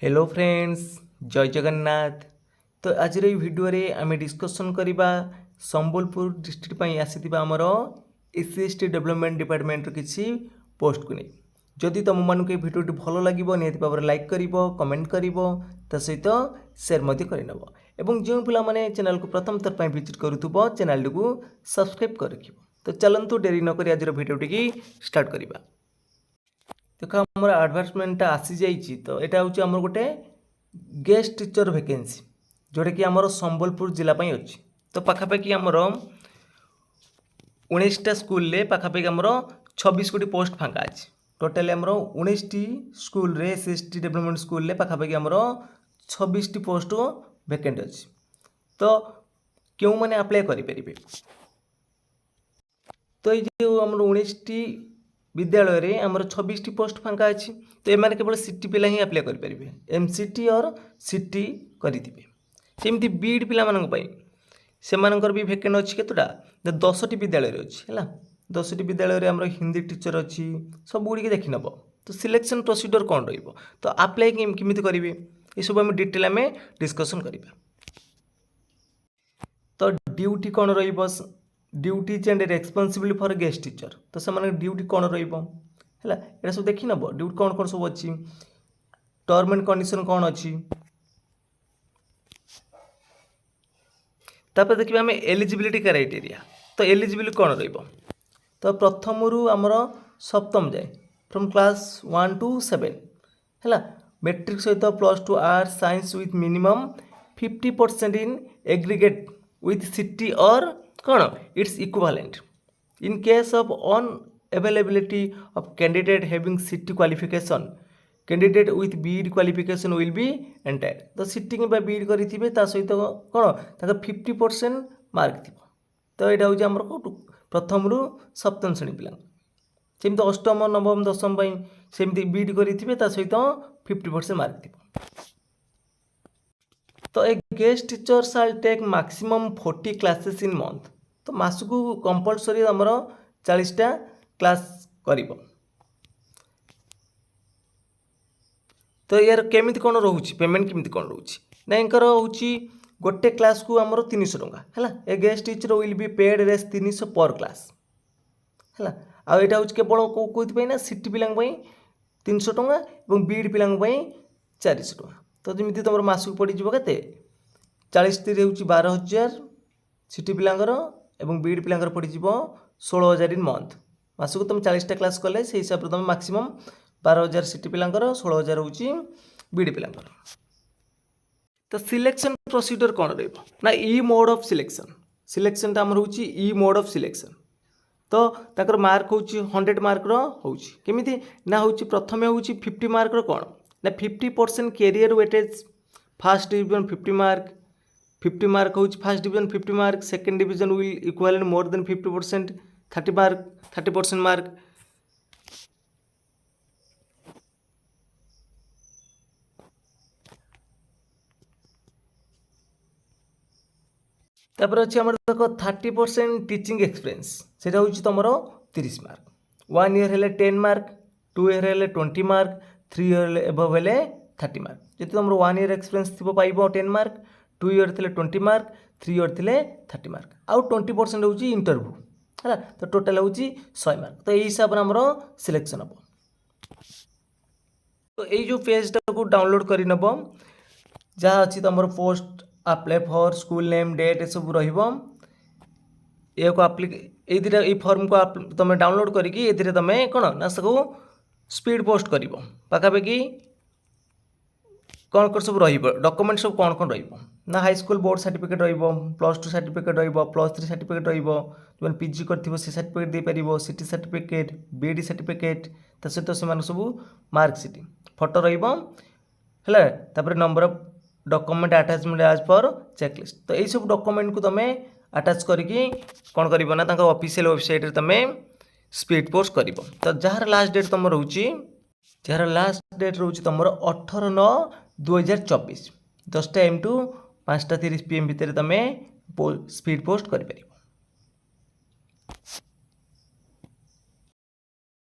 Hello friends, जय जगन्नाथ। तो आज भिडियो रे आम डिस्कसन करवा संबलपुर डिस्ट्रिक्ट आसीथिबा आमर एससी एसटी डेवलपमेंट डिपार्टमेंट किसी पोस्ट को नहीं। जदि तुम मानक ये भिडियो भल लगे निहत भाव लाइक कर कमेंट कर सहित सेयार करनब एवं जो पिला चैनल को प्रथम थर पर विजिट करूँ चैनल को सब्सक्राइब कर रखिब। तो चलतु डेरी नक आज भिडियोटी स्टार्ट करवा। देखो आमर आडभर्टाइजमेंटा आसी जाइए। तो यहाँ हूँ आमर गोटे गेस्ट टीचर वैकेंसी जोटा कि आमर संबलपुर जिलापाई अच्छी। तो पाखापाखि आमर 19टा स्कूल पाखापाखि आमर 26 गोटी पोस्ट फांका अच्छी। टोटाली आमर 19टी स्कूल एसएसटी डेवलपमेंट स्कूल पाखापाखि आमर 26टी पोस्ट वैकेंट अच्छी। तो क्यों मैंने अप्लाई करें? तो ये जो आमर 19टी विद्यालय रे आमर 26टी पोस्ट फांका अच्छी। तो एम केवल सीटी पिला ही अप्लाई करेंगे, एमसीटी और सीटी करेंगे। सेमती बीड पिला से भी भैकेंट अच्छी केतोटा 10टी विद्यालय अच्छी है। 10टी विद्यालय आमर हिंदी टीचर अच्छी सब गुड़ी देखी नब। तो सिलेक्शन प्रोसीजर कौन रही, तो अप्लाई केमी करेंगे ये सब आम डिटेल आम डिस्कसन करवा। तो ड्यूटी कौन रही, duties and responsibility for guest teacher. तो से ड्यूटी कौन रहा सब देखी नब। ड्यूटी कौन कौन सब अच्छी, टर्म एंड कंडीशन कौन अच्छी। तापर देखिए आम एलिजिबिलिटी क्राइटेरिया। तो एलिजिबिलिटी कौन रही, तो प्रथम रु आमर सप्तम जाए फ्रॉम क्लास 1 to 7 है। मैट्रिक सहित +2 arts science with minimum 50% in aggregate with CT और कौन its equivalent. In case of unavailability of candidate having CT qualification candidate with BEd qualification will be entitled. तो सिटी कि बीड करेंगे सहित कौन 50% mark थी। तो यहाँ हूँ आम प्रथम रु सप्तम श्रेणी पिला सेमती अष्टम नवम दशम सेमती बीड करेंगे सहित 50% मार्क थी। तो a guest teacher shall take maximum 40 classes in month. तो मासक कंपलसरी आमर 40टा क्लास कर। तो यार केमिति कौन रोचे पेमेंट केमिति कौन रोचे ना इनकर हूँ गोटे क्लास को आमर 300 टंका है। A guest teacher will be paid रेस 300 पर क्लास है। आईटा हूँ केवल कौन ना सीटी पिला 300 टंका और बीड पिला 400 टंका। तो जमी तुम मासक पड़ज के 40 3 हूँ 12,000 सीटी पिलांकर एवं बीड पिलांकर पड़ज 16,000 इन मंथ। मासक तुम 40टा क्लास कले से हिसाब से तुम मैक्सिमम 12,000 सीटी पिलांकर 16,000 हूँ बीड पिलांकर। तो सिलेक्शन प्रोसीजर कौन रहा ई मोड ऑफ सिलेक्शन। सिलेक्शन आमर हूँ ई मोड ऑफ सिलेक्शन। तो ताकर मार्क हूँ 100 मार्क केमिति ना हूँ प्रथम हूँ 50 मार्क कौन ना 50% career weightage. First division 50 mark, 50 mark हूँ first division 50 mark. Second division will equal more than 50% 30 mark 30% mark. तापर अच्छे आम देख 30% टीचिंग एक्सपीरियंस से हूँ तुम 30 मार्क। 1 ईयर हेले 10 मार्क, 2 ईयर हेले 20 मार्क, 3 ईयर एबव हेले 30 मार्क। जी तुम 1 ईयर एक्सपीरियंस थी पाइब 10 मार्क, 2 ईयर थे 20 मार्क, 3 ईयर थे 30 मार्क आउ 20% हूँ इंटरव्यू है। तो टोटाल हूँ 100 मार्क। तो यही हिसाब से आमर सिलेक्शन हम। तो यही जो पेजटा को डाउनलोड कर नब जहाँ अच्छी तुम post apply for school name date ये सब ये फॉर्म को तुम डाउनलोड करके तुम कौन ना सब स्पीड पोस्ट कर पाखापाखि कौन कौन सब डॉक्यूमेंट सब कौन कौन ना high school board certificate +2 certificate +3 certificate जो पीजी कर सर्टिफिकेट दे पार, सिटी सर्टिफिकेट बीडी सर्टिफिकेट सहित से सब मार्कसीट फोटो रहा number of document attachment as per checklist. तो यही सब डॉक्यूमेंट को तुम अटैच करके कौन कर ऑफिशियल वेबसाइट रे तुम स्पीड पोस्ट कर। तो जार लास्ट डेट तुम रोचे जार लास्ट डेट रोचे तुम 18/9/2024 10टा AM to 5:30 PM भितर तुम स्पीड पोस्ट कर।